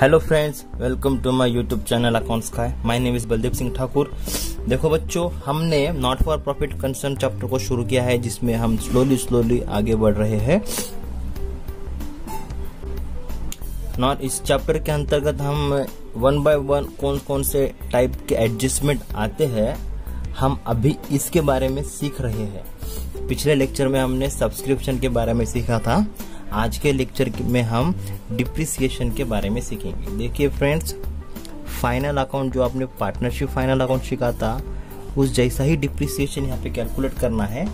Hello friends, welcome to my YouTube channel accounts का। My name is Baldev Singh Thakur. देखो बच्चों, हमने not for profit concern chapter को शुरू किया है, जिसमें हम स्लोली आगे बढ़ रहे हैं। नॉट इस चैप्टर के अंतर्गत हम वन बाय वन कौन कौन से टाइप के एडजस्टमेंट आते हैं, हम अभी इसके बारे में सीख रहे हैं। पिछले लेक्चर में हमने सब्सक्रिप्शन के बारे में सीखा था। आज के लेक्चर में हम डिप्रिसिएशन के बारे में सीखेंगे। देखिए फ्रेंड्स, फाइनल अकाउंट जो आपने पार्टनरशिप फाइनल अकाउंट सीखा था, उस जैसा ही डिप्रिसिएशन यहाँ पे कैलकुलेट करना है।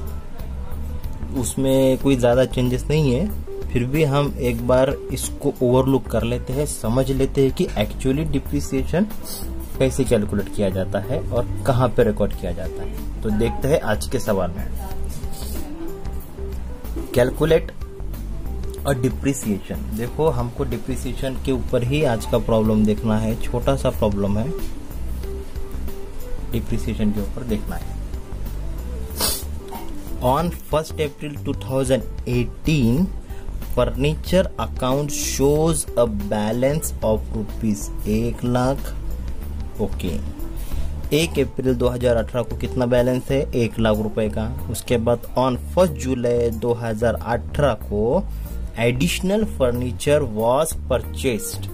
उसमें कोई ज्यादा चेंजेस नहीं है, फिर भी हम एक बार इसको ओवरलुक कर लेते हैं, समझ लेते हैं कि एक्चुअली डिप्रिसिएशन कैसे कैलकुलेट किया जाता है और कहाँ पे रिकॉर्ड किया जाता है। तो देखते हैं आज के सवाल में। कैलकुलेट और डिप्रिसिएशन। देखो, हमको डिप्रिसिएशन के ऊपर ही आज का प्रॉब्लम देखना है। छोटा सा प्रॉब्लम है, डिप्रिसिएशन के ऊपर देखना है। On 1 April 2018 furniture account shows a balance of ₹1 lakh. Okay, 1 अप्रैल 2018 को कितना बैलेंस है? 1 लाख रुपए का। उसके बाद ऑन 1 जुलाई 2018 को additional furniture was purchased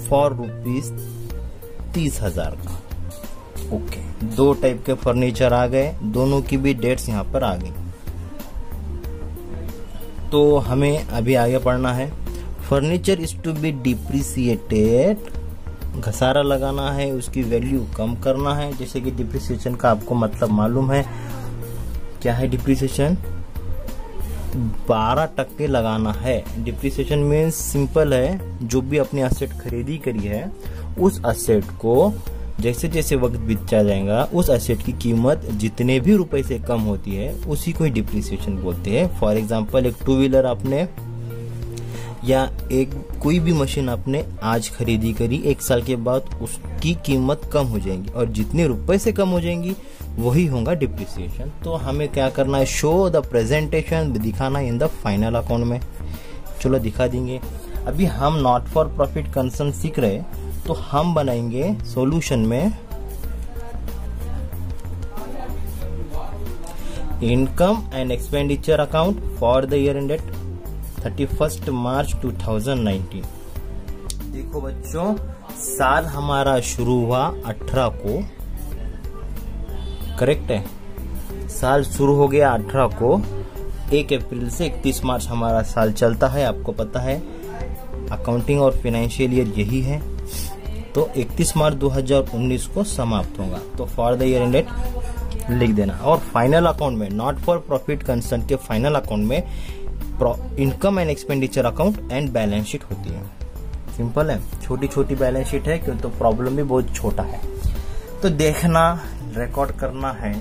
for ₹30,000 का। ओके, दो टाइप के फर्नीचर आ गए, दोनों की भी डेट्स यहाँ पर आ गई। तो हमें अभी आगे पढ़ना है। Furniture is to be depreciated, घसारा लगाना है, उसकी वैल्यू कम करना है। जैसे कि डिप्रिसिएशन का आपको मतलब मालूम है, क्या है डिप्रिसिएशन? 12% लगाना है। डिप्रिसिएशन मीन्स सिंपल है, जो भी अपनी असेट खरीदी करी है, उस असेट को जैसे जैसे वक्त बीतता जाएगा, उस असेट की कीमत जितने भी रुपए से कम होती है, उसी को ही डिप्रिसिएशन बोलते हैं। फॉर एग्जांपल, एक 2 व्हीलर आपने या एक कोई भी मशीन आपने आज खरीदी करी, 1 साल के बाद उसकी कीमत कम हो जाएगी और जितने रुपए से कम हो जाएंगी वही होगा डिप्रिसिएशन। तो हमें क्या करना है? शो द प्रेजेंटेशन, दिखाना इन द फाइनल अकाउंट में। चलो दिखा देंगे। अभी हम नॉट फॉर प्रॉफिट कंसर्न सीख रहे, तो हम बनाएंगे सॉल्यूशन में income and expenditure account for the year ended 31 March 2019। देखो बच्चों, साल हमारा शुरू हुआ 18 को, करेक्ट है? साल शुरू हो गया 18 को। 1 अप्रैल से 31 मार्च हमारा साल चलता है, आपको पता है। अकाउंटिंग और फाइनेंशियल ईयर यही है। तो 31 मार्च 2019 को समाप्त होगा। तो फॉर द ईयर एंडेड लिख देना। और फाइनल अकाउंट में, नॉट फॉर प्रॉफिट कंसर्न के फाइनल अकाउंट में income and expenditure account and balance sheet होती है। सिंपल है, छोटी छोटी बैलेंस शीट है, क्यों? तो प्रॉब्लम भी बहुत छोटा है। तो देखना, रिकॉर्ड करना है।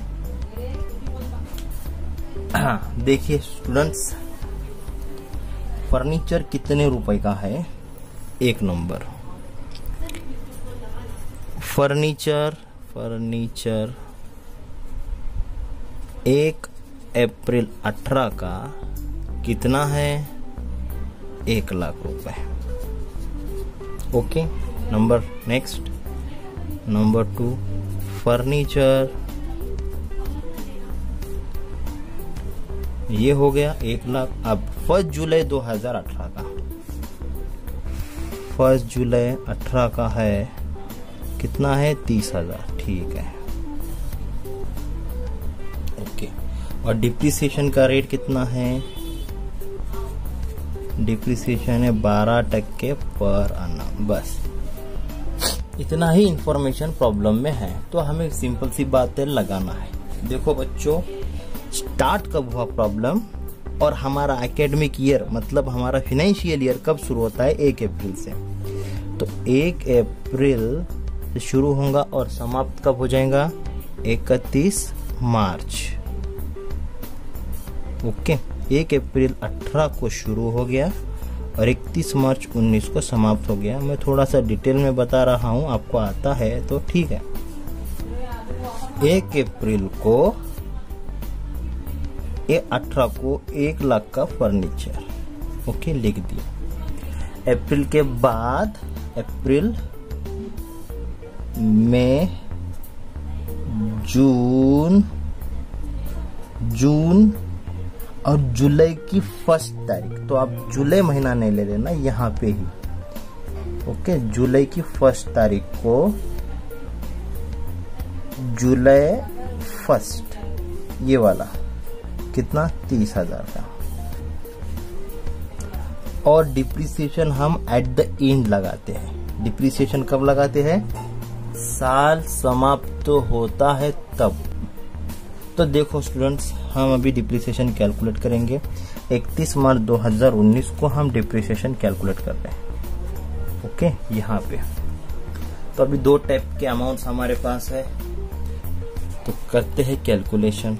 देखिए स्टूडेंट्स, फर्नीचर कितने रुपए का है? 1 नंबर फर्नीचर 1 अप्रैल 18 का कितना है? 1 लाख रुपए। Okay, number next, number 2 furniture, ये हो गया 1 लाख। अब 1 जुलाई 2018 का, 1 जुलाई 18 का है कितना है? 30,000। ठीक है, ओके। और डिप्रिसिएशन का रेट कितना है? डिप्रिसिएशन है 12% पर annum। बस इतना ही इंफॉर्मेशन प्रॉब्लम में है। तो हमें सिंपल सी बातें लगाना है। देखो बच्चों, स्टार्ट कब हुआ प्रॉब्लम और हमारा एकेडमिक ईयर मतलब हमारा फाइनेंशियल ईयर कब शुरू होता है? 1 अप्रैल से। तो 1 अप्रैल से शुरू होगा और समाप्त कब हो जाएगा? 31 मार्च। ओके, 1 अप्रैल 18 को शुरू हो गया और 31 मार्च 19 को समाप्त हो गया। मैं थोड़ा सा डिटेल में बता रहा हूँ, आपको आता है तो ठीक है। 1 अप्रैल को 18 को 1 लाख का फर्नीचर, ओके, लिख दिया। अप्रैल के बाद अप्रैल, मई, जून और जुलाई की 1 तारीख। तो आप जुलाई महीना नहीं ले लेना यहाँ पे ही, ओके। जुलाई की 1 तारीख को, जुलाई 1 ये वाला कितना 30,000 का। और डिप्रिसिएशन हम एट द एंड लगाते हैं। डिप्रिसिएशन कब लगाते हैं? साल समाप्त होता है तब। तो देखो स्टूडेंट्स, हम अभी डिप्रिसिएशन कैलकुलेट करेंगे। 31 मार्च 2019 को हम डिप्रिसिएशन कैलकुलेट कर रहे हैं, ओके। यहाँ पे तो अभी 2 टाइप के अमाउंट्स हमारे पास है, तो करते हैं कैलकुलेशन।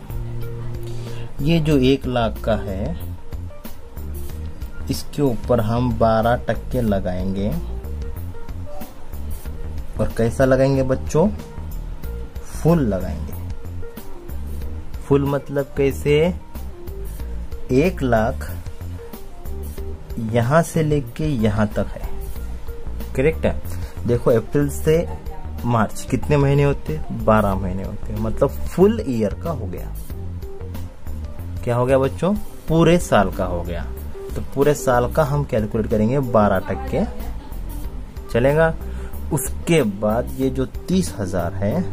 ये जो 1 लाख का है, इसके ऊपर हम 12% लगाएंगे। और कैसा लगाएंगे बच्चों? फुल लगाएंगे। फुल मतलब कैसे? 1 लाख यहां से लेके यहां तक है, करेक्ट है। देखो अप्रैल से मार्च कितने महीने होते? 12 महीने होते, मतलब फुल ईयर का हो गया। क्या हो गया बच्चों? पूरे साल का हो गया। तो पूरे साल का हम कैलकुलेट करेंगे 12%, चलेगा। उसके बाद ये जो 30,000 है,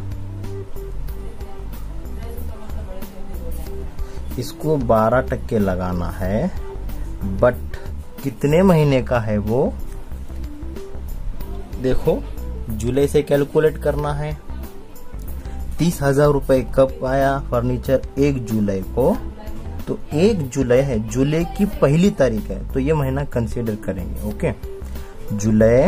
इसको 12% लगाना है। बट कितने महीने का है वो? देखो जुलाई से कैलकुलेट करना है। 30,000 रुपए कब आया फर्नीचर? 1 जुलाई को। तो 1 जुलाई है, जुलाई की 1 तारीख है, तो ये महीना कंसीडर करेंगे, ओके। जुलाई,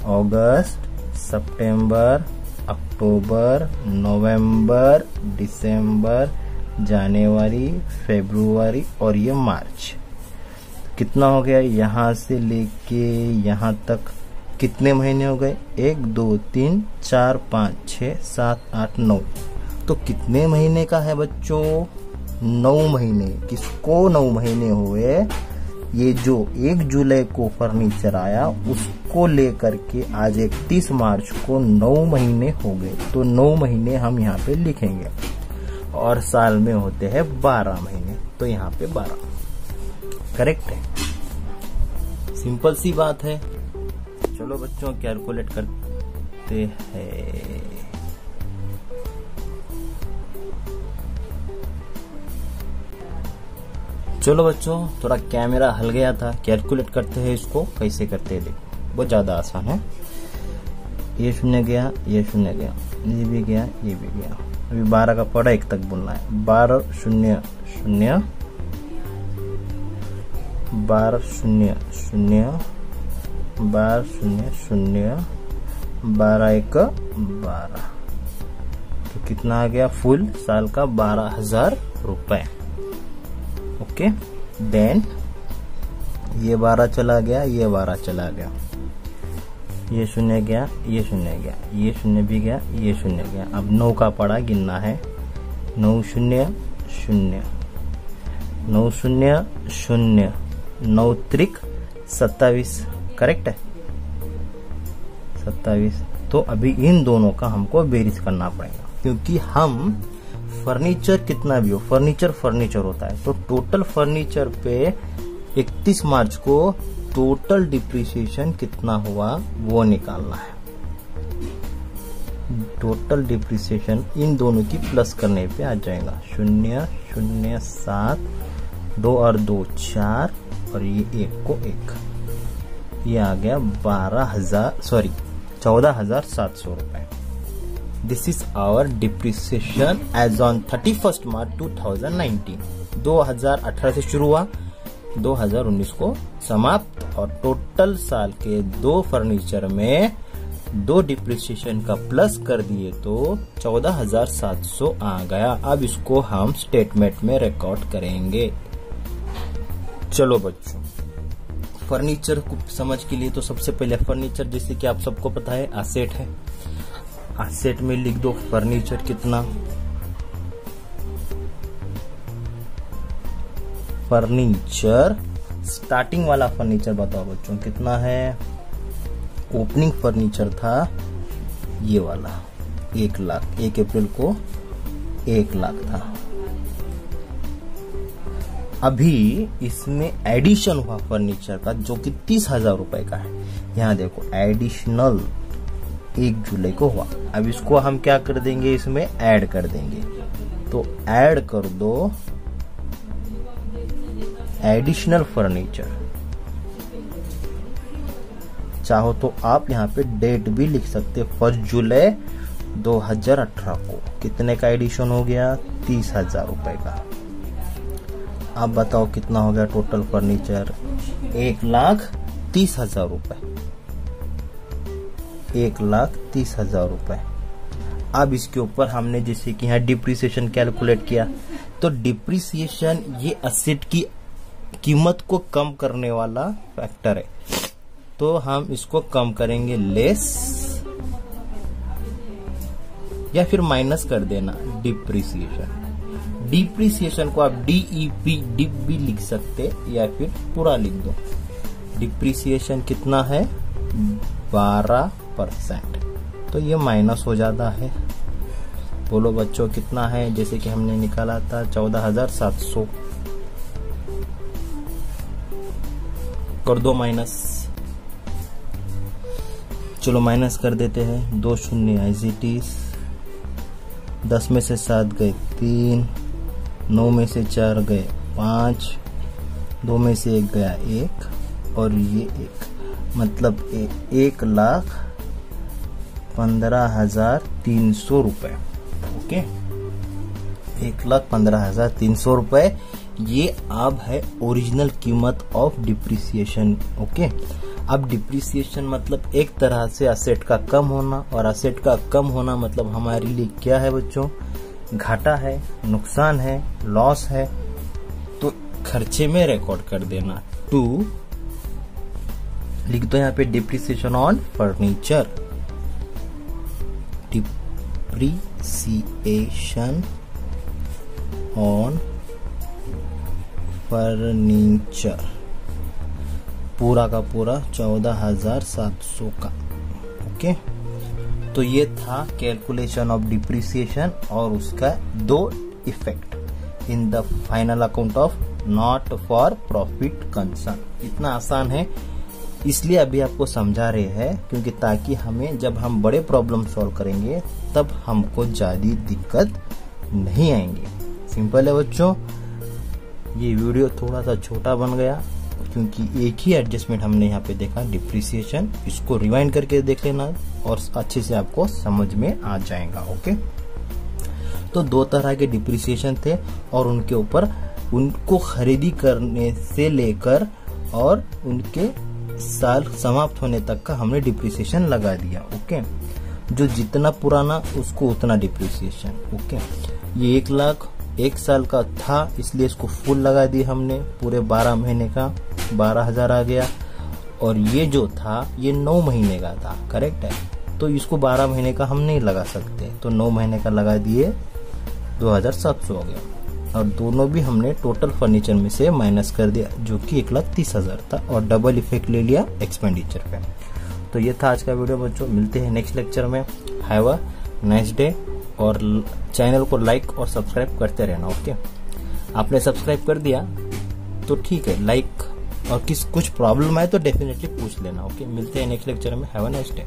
अगस्त, सितंबर, अक्टूबर, नवंबर, दिसंबर, जनवरी, फरवरी और ये मार्च। कितना हो गया? यहाँ से लेके यहाँ तक कितने महीने हो गए? 1 2 3 4 5 6 7 8 9। तो कितने महीने का है बच्चों? 9 महीने। किसको 9 महीने हुए? ये जो 1 जुलाई को फर्नीचर आया, उसको लेकर के आज 31 मार्च को 9 महीने हो गए। तो 9 महीने हम यहाँ पे लिखेंगे। और साल में होते हैं 12 महीने, तो यहाँ पे 12 करेक्ट है। सिंपल सी बात है। चलो बच्चों कैलकुलेट करते हैं। चलो बच्चों, थोड़ा कैमरा हल गया था। कैलकुलेट करते हैं इसको, कैसे करते हैं देखो, बहुत ज्यादा आसान है। ये 0 गया, ये 0 गया, ये भी गया, ये भी गया। अभी 12 का पड़ा 1 तक बोलना है। 12 0 0, 12 0 0, 12 0 0, 12 1 12। तो कितना आ गया? फुल साल का 12,000 रुपए, ओके। देन ये 12 चला गया, ये 12 चला गया, ये 0 गया, ये 0 गया, ये 0 भी गया, ये 0 गया। अब 9 का पड़ा गिनना है। 9 0 0, 9 0 0, 9 त्रिक 27, करेक्ट है 27। तो अभी इन दोनों का हमको बेरीज करना पड़ेगा, क्योंकि हम फर्नीचर कितना भी हो, फर्नीचर होता है। तो टोटल फर्नीचर पे 31 मार्च को टोटल डिप्रिसिएशन कितना हुआ वो निकालना है। टोटल डिप्रिसिएशन इन दोनों की प्लस करने पे आ जाएगा। 0 0 7, 2 और 2 4, और ये 1 को 1, ये आ गया 14,700 रुपए। This is our depreciation as on 31 March 2019। 2018 से शुरू हुआ, 2019 को समाप्त, और टोटल साल के 2 फर्नीचर में 2 डिप्रिसिएशन का प्लस कर दिए तो 14,700 आ गया। अब इसको हम स्टेटमेंट में रिकॉर्ड करेंगे। चलो बच्चों, फर्नीचर को समझ के लिए तो सबसे पहले फर्नीचर, जैसे कि आप सबको पता है, एसेट है। एसेट में लिख दो फर्नीचर कितना। फर्नीचर स्टार्टिंग वाला फर्नीचर बताओ बच्चों कितना है? ओपनिंग फर्नीचर था ये वाला 1 लाख, 1 अप्रैल को 1 लाख था। अभी इसमें एडिशन हुआ फर्नीचर का जो कि 30,000 रुपए का है। यहाँ देखो एडिशनल 1 जुलाई को हुआ। अब इसको हम क्या कर देंगे, इसमें ऐड कर देंगे। तो ऐड कर दो एडिशनल फर्नीचर। चाहो तो आप यहाँ पे डेट भी लिख सकते, 1 जुलाई 2018 को कितने का एडिशन हो गया, 30,000 रुपए का। आप बताओ कितना हो गया टोटल फर्नीचर, 1,30,000 रुपए, 1,30,000 रुपए। अब इसके ऊपर हमने जैसे कि यहाँ डिप्रिसिएशन कैलकुलेट किया, तो डिप्रिसिएशन ये असेट की कीमत को कम करने वाला फैक्टर है। तो हम इसको कम करेंगे लेस या फिर माइनस कर देना डिप्रिसिएशन। डिप्रिसिएशन को आप DEP डिप भी लिख सकते या फिर पूरा लिख दो। डिप्रिसिएशन कितना है 12%, तो ये माइनस हो जाता है। बोलो बच्चों कितना है, जैसे कि हमने निकाला था 14,700, कर दो माइनस। चलो माइनस कर देते हैं, 2 शून्य एज इट इज, 10 में से 7 गए 3, 9 में से 4 गए 5, 2 में से 1 गया 1 और ये 1, मतलब 1,15,300 रुपए। ओके, 1,15,300 रुपए ये अब है ओरिजिनल कीमत ऑफ डिप्रिसिएशन। ओके, अब डिप्रिसिएशन मतलब एक तरह से असेट का कम होना, और असेट का कम होना मतलब हमारे लिए क्या है बच्चों, घाटा है, नुकसान है, लॉस है। तो खर्चे में रिकॉर्ड कर देना। 2 लिख दो यहाँ पे depreciation on furniture, depreciation on furniture पूरा का पूरा 14,700 का। ओके, तो ये था कैलकुलेशन ऑफ डिप्रिसिएशन और उसका 2 effect in the final account of not for profit concern. इतना आसान है, इसलिए अभी आपको समझा रहे हैं क्योंकि ताकि हमें जब हम बड़े प्रॉब्लम सॉल्व करेंगे तब हमको ज्यादा दिक्कत नहीं आएंगे। सिंपल है बच्चों। ये वीडियो थोड़ा सा छोटा बन गया क्योंकि एक ही एडजस्टमेंट हमने यहाँ पे देखा डिप्रिसिएशन। इसको रिवाइंड करके देख लेना और अच्छे से आपको समझ में आ जाएगा। ओके, तो 2 तरह के डिप्रिसिएशन थे और उनके ऊपर उनको खरीदी करने से लेकर और उनके साल समाप्त होने तक का हमने डिप्रिसिएशन लगा दिया। ओके, जो जितना पुराना उसको उतना डिप्रिसिएशन। ओके, ये 1 लाख 1 साल का था इसलिए इसको फुल लगा दिया हमने, पूरे 12 महीने का 12,000 आ गया। और ये जो था ये 9 महीने का था, करेक्ट है, तो इसको 12 महीने का हम नहीं लगा सकते, तो 9 महीने का लगा दिए, 2,700 हो गया। और दोनों भी हमने टोटल फर्नीचर में से माइनस कर दिया जो कि 1,30,000 था और डबल इफेक्ट ले लिया एक्सपेंडिचर पे। तो ये था आज का वीडियो बच्चों, मिलते हैं नेक्स्ट लेक्चर में। हैव अ नाइस डे और चैनल को लाइक और सब्सक्राइब करते रहना। ओके, आपने सब्सक्राइब कर दिया तो ठीक है, लाइक और कुछ प्रॉब्लम है तो डेफिनेटली पूछ लेना। ओके, मिलते हैं नेक्स्ट लेक्चर में। Have a nice day.